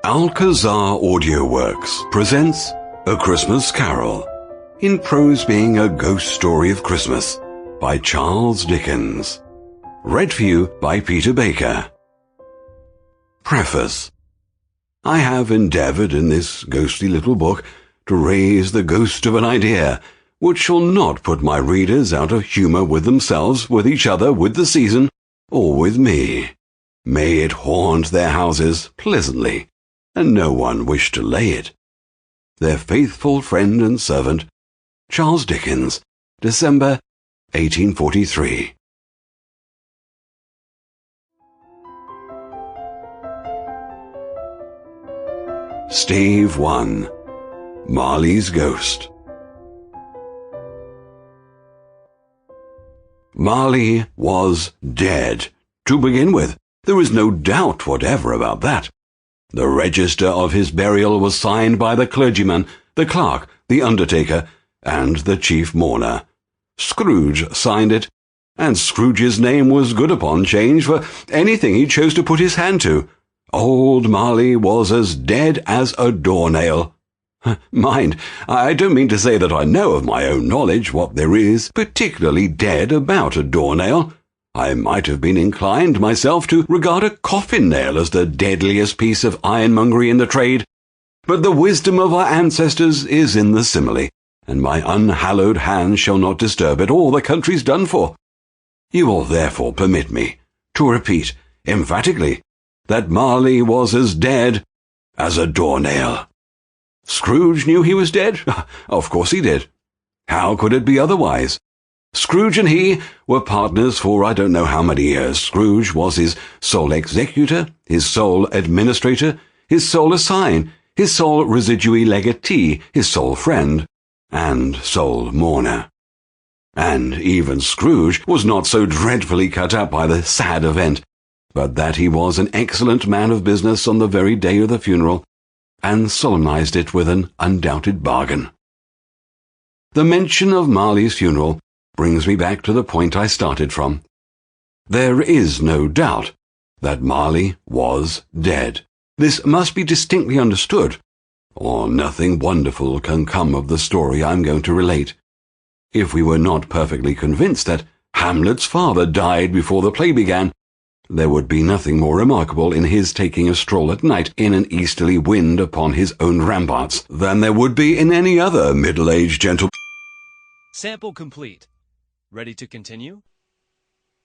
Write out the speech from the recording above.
Alcazar Audioworks presents A Christmas Carol, in prose being a ghost story of Christmas, by Charles Dickens. Read for you by Peter Baker. Preface. I have endeavoured in this ghostly little book to raise the ghost of an idea which shall not put my readers out of humour with themselves, with each other, with the season, or with me. May it haunt their houses pleasantly, and no one wish to lay it. Their faithful friend and servant, Charles Dickens, December 1843. Stave 1. Marley's Ghost. Marley was dead. To begin with, there is no doubt whatever about that. The register of his burial was signed by the clergyman, the clerk, the undertaker, and the chief mourner. Scrooge signed it, and Scrooge's name was good upon change for anything he chose to put his hand to. Old Marley was as dead as a doornail. Mind, I don't mean to say that I know of my own knowledge what there is particularly dead about a doornail. I might have been inclined myself to regard a coffin-nail as the deadliest piece of ironmongery in the trade, but the wisdom of our ancestors is in the simile, and my unhallowed hand shall not disturb it. All the country's done for. You will therefore permit me to repeat emphatically that Marley was as dead as a doornail. Scrooge knew he was dead? Of course he did. How could it be otherwise? Scrooge and he were partners for I don't know how many years. Scrooge was his sole executor, his sole administrator, his sole assign, his sole residui legatee, his sole friend, and sole mourner. And even Scrooge was not so dreadfully cut up by the sad event, but that he was an excellent man of business on the very day of the funeral, and solemnized it with an undoubted bargain. The mention of Marley's funeral brings me back to the point I started from. There is no doubt that Marley was dead. This must be distinctly understood, or nothing wonderful can come of the story I'm going to relate. If we were not perfectly convinced that Hamlet's father died before the play began, there would be nothing more remarkable in his taking a stroll at night in an easterly wind upon his own ramparts than there would be in any other middle-aged gentleman. Sample complete. Ready to continue?